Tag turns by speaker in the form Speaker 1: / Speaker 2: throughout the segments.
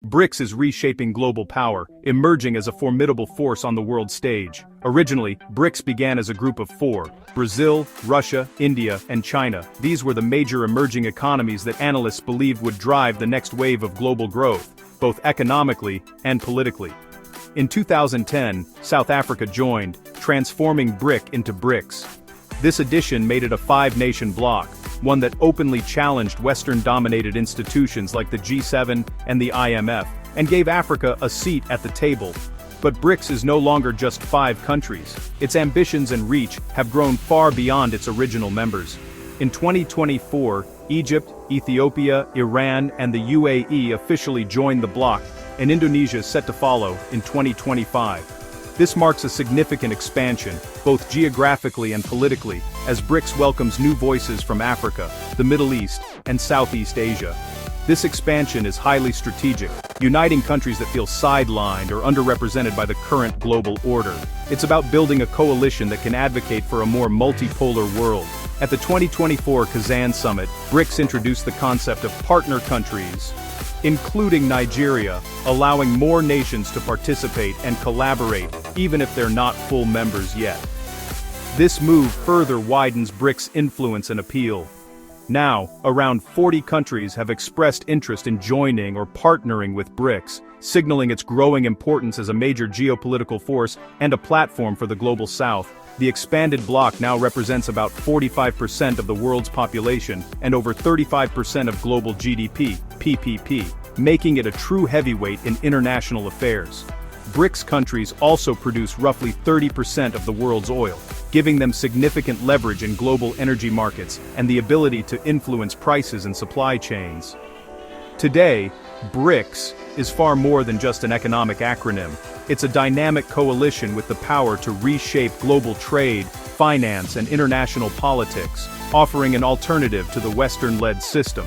Speaker 1: BRICS is reshaping global power, emerging as a formidable force on the world stage. Originally, BRICS began as a group of four: Brazil, Russia, India, and China. These were the major emerging economies that analysts believed would drive the next wave of global growth, both economically and politically. In 2010, South Africa joined, transforming BRIC into BRICS. This addition made it a five-nation bloc, one that openly challenged Western-dominated institutions like the G7 and the IMF, and gave Africa a seat at the table. But BRICS is no longer just 5 countries. Its ambitions and reach have grown far beyond its original members. In 2024, Egypt, Ethiopia, Iran, and the UAE officially joined the bloc, and Indonesia is set to follow in 2025. This marks a significant expansion, both geographically and politically, as BRICS welcomes new voices from Africa, the Middle East, and Southeast Asia. This expansion is highly strategic, uniting countries that feel sidelined or underrepresented by the current global order. It's about building a coalition that can advocate for a more multipolar world. At the 2024 Kazan Summit, BRICS introduced the concept of partner countries, including Nigeria, allowing more nations to participate and collaborate, even if they're not full members yet. This move further widens BRICS' influence and appeal. Now, around 40 countries have expressed interest in joining or partnering with BRICS, signaling its growing importance as a major geopolitical force and a platform for the global south. The expanded bloc now represents about 45% of the world's population and over 35% of global GDP, PPP, making it a true heavyweight in international affairs. BRICS countries also produce roughly 30% of the world's oil, giving them significant leverage in global energy markets and the ability to influence prices and supply chains. Today, BRICS is far more than just an economic acronym. It's a dynamic coalition with the power to reshape global trade, finance, and international politics, offering an alternative to the Western-led system.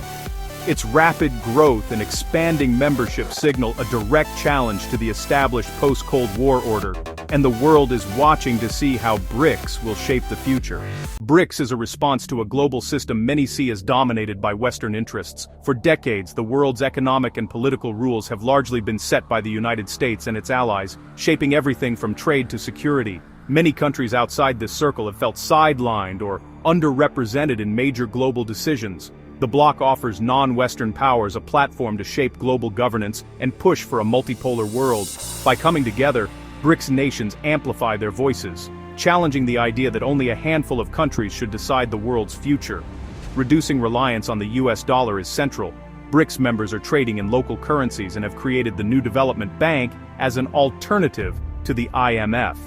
Speaker 1: Its rapid growth and expanding membership signal a direct challenge to the established post-Cold War order, and the world is watching to see how BRICS will shape the future. BRICS is a response to a global system many see as dominated by Western interests. For decades, the world's economic and political rules have largely been set by the United States and its allies, shaping everything from trade to security. Many countries outside this circle have felt sidelined or underrepresented in major global decisions. The bloc offers non-Western powers a platform to shape global governance and push for a multipolar world. By coming together, BRICS nations amplify their voices, challenging the idea that only a handful of countries should decide the world's future. Reducing reliance on the US dollar is central. BRICS members are trading in local currencies and have created the New Development Bank as an alternative to the IMF.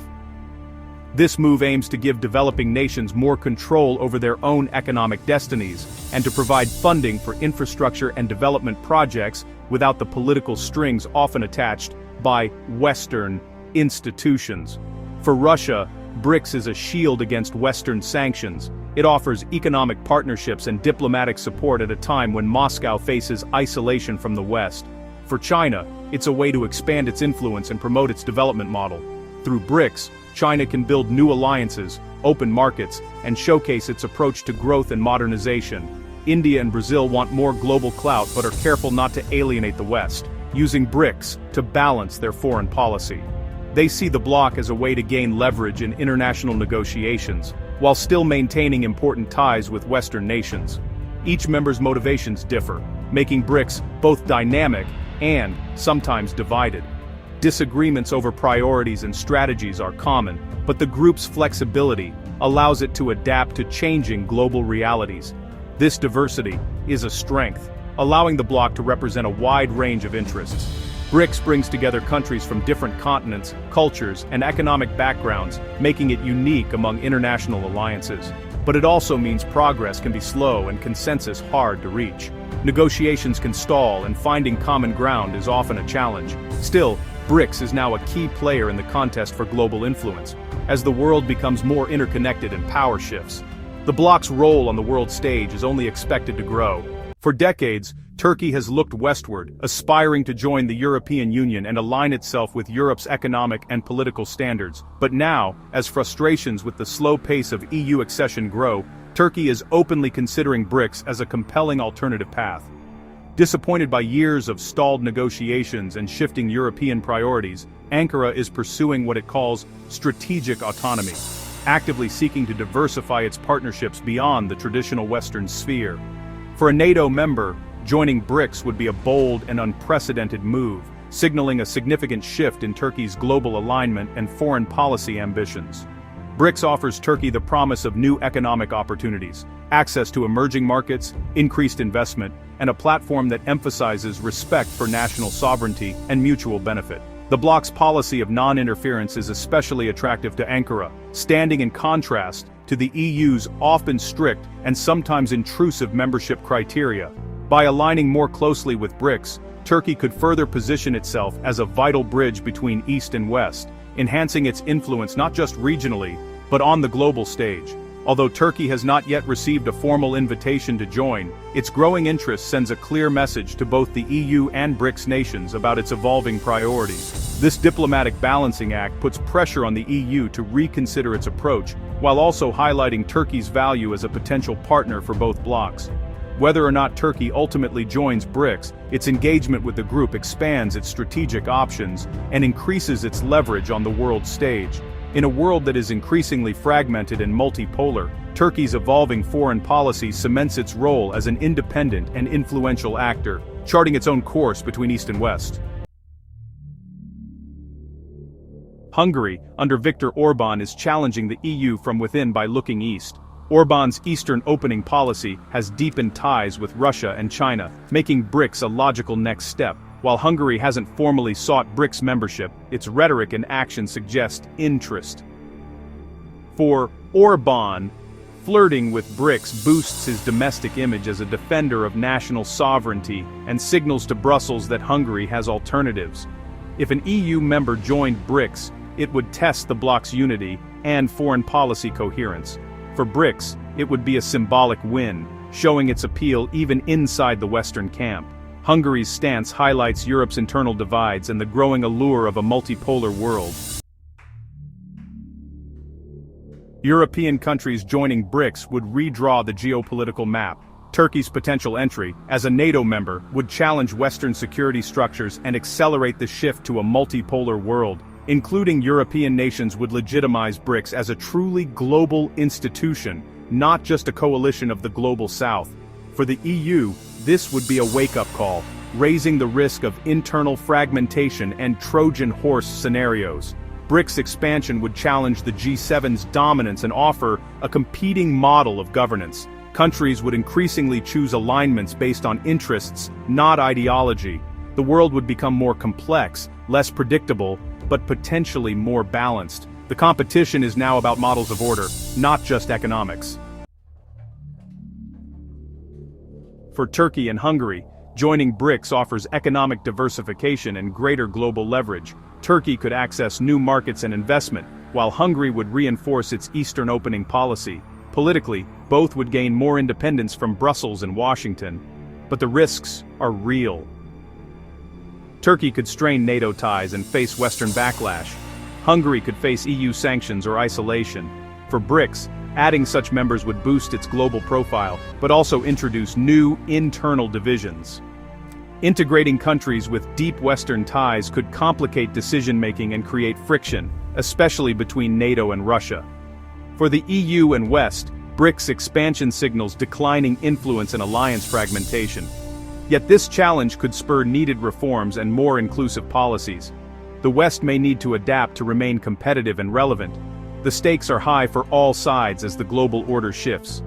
Speaker 1: This move aims to give developing nations more control over their own economic destinies, and to provide funding for infrastructure and development projects without the political strings often attached by Western institutions. For Russia, BRICS is a shield against Western sanctions. It offers economic partnerships and diplomatic support at a time when Moscow faces isolation from the West. For China, it's a way to expand its influence and promote its development model. Through BRICS, China can build new alliances, open markets, and showcase its approach to growth and modernization. India and Brazil want more global clout but are careful not to alienate the West, using BRICS to balance their foreign policy. They see the bloc as a way to gain leverage in international negotiations, while still maintaining important ties with Western nations. Each member's motivations differ, making BRICS both dynamic and sometimes divided. Disagreements over priorities and strategies are common, but the group's flexibility allows it to adapt to changing global realities. This diversity is a strength, allowing the bloc to represent a wide range of interests. BRICS brings together countries from different continents, cultures, and economic backgrounds, making it unique among international alliances. But it also means progress can be slow and consensus hard to reach. Negotiations can stall, and finding common ground is often a challenge. Still, BRICS is now a key player in the contest for global influence. As the world becomes more interconnected and power shifts, the bloc's role on the world stage is only expected to grow. For decades, Turkey has looked westward, aspiring to join the European Union and align itself with Europe's economic and political standards. But now, as frustrations with the slow pace of EU accession grow, Turkey is openly considering BRICS as a compelling alternative path. Disappointed by years of stalled negotiations and shifting European priorities, Ankara is pursuing what it calls strategic autonomy, actively seeking to diversify its partnerships beyond the traditional Western sphere. For a NATO member, joining BRICS would be a bold and unprecedented move, signaling a significant shift in Turkey's global alignment and foreign policy ambitions. BRICS offers Turkey the promise of new economic opportunities, access to emerging markets, increased investment, and a platform that emphasizes respect for national sovereignty and mutual benefit. The bloc's policy of non-interference is especially attractive to Ankara, standing in contrast to the EU's often strict and sometimes intrusive membership criteria. By aligning more closely with BRICS, Turkey could further position itself as a vital bridge between East and West, enhancing its influence not just regionally, but on the global stage. Although Turkey has not yet received a formal invitation to join, its growing interest sends a clear message to both the EU and BRICS nations about its evolving priorities. This diplomatic balancing act puts pressure on the EU to reconsider its approach, while also highlighting Turkey's value as a potential partner for both blocs. Whether or not Turkey ultimately joins BRICS, its engagement with the group expands its strategic options and increases its leverage on the world stage. In a world that is increasingly fragmented and multipolar, Turkey's evolving foreign policy cements its role as an independent and influential actor, charting its own course between East and West. Hungary, under Viktor Orbán, is challenging the EU from within by looking east. Orbán's Eastern opening policy has deepened ties with Russia and China, making BRICS a logical next step. While Hungary hasn't formally sought BRICS membership, its rhetoric and action suggest interest. For Orbán, flirting with BRICS boosts his domestic image as a defender of national sovereignty and signals to Brussels that Hungary has alternatives. If an EU member joined BRICS, it would test the bloc's unity and foreign policy coherence. For BRICS, it would be a symbolic win, showing its appeal even inside the Western camp. Hungary's stance highlights Europe's internal divides and the growing allure of a multipolar world. European countries joining BRICS would redraw the geopolitical map. Turkey's potential entry, as a NATO member, would challenge Western security structures and accelerate the shift to a multipolar world. Including European nations would legitimize BRICS as a truly global institution, not just a coalition of the global South. For the EU, this would be a wake-up call, raising the risk of internal fragmentation and Trojan horse scenarios. BRICS expansion would challenge the G7's dominance and offer a competing model of governance. Countries would increasingly choose alignments based on interests, not ideology. The world would become more complex, less predictable, but potentially more balanced. The competition is now about models of order, not just economics. For Turkey and Hungary, joining BRICS offers economic diversification and greater global leverage. Turkey could access new markets and investment, while Hungary would reinforce its Eastern opening policy. Politically, both would gain more independence from Brussels and Washington. But the risks are real. Turkey could strain NATO ties and face Western backlash. Hungary could face EU sanctions or isolation. For BRICS, adding such members would boost its global profile, but also introduce new internal divisions. Integrating countries with deep Western ties could complicate decision-making and create friction, especially between NATO and Russia. For the EU and West, BRICS expansion signals declining influence and alliance fragmentation. Yet this challenge could spur needed reforms and more inclusive policies. The West may need to adapt to remain competitive and relevant. The stakes are high for all sides as the global order shifts.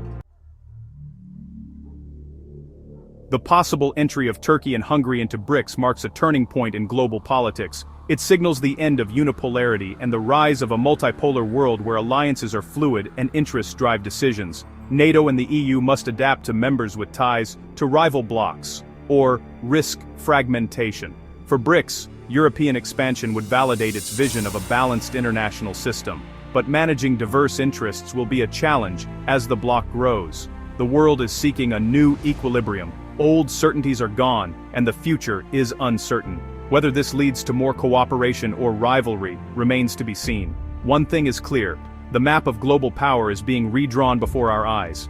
Speaker 1: The possible entry of Turkey and Hungary into BRICS marks a turning point in global politics. It signals the end of unipolarity and the rise of a multipolar world where alliances are fluid and interests drive decisions. NATO and the EU must adapt to members with ties to rival blocs, or risk fragmentation. For BRICS, European expansion would validate its vision of a balanced international system. But managing diverse interests will be a challenge as the bloc grows. The world is seeking a new equilibrium. Old certainties are gone, and the future is uncertain. Whether this leads to more cooperation or rivalry remains to be seen. One thing is clear: the map of global power is being redrawn before our eyes.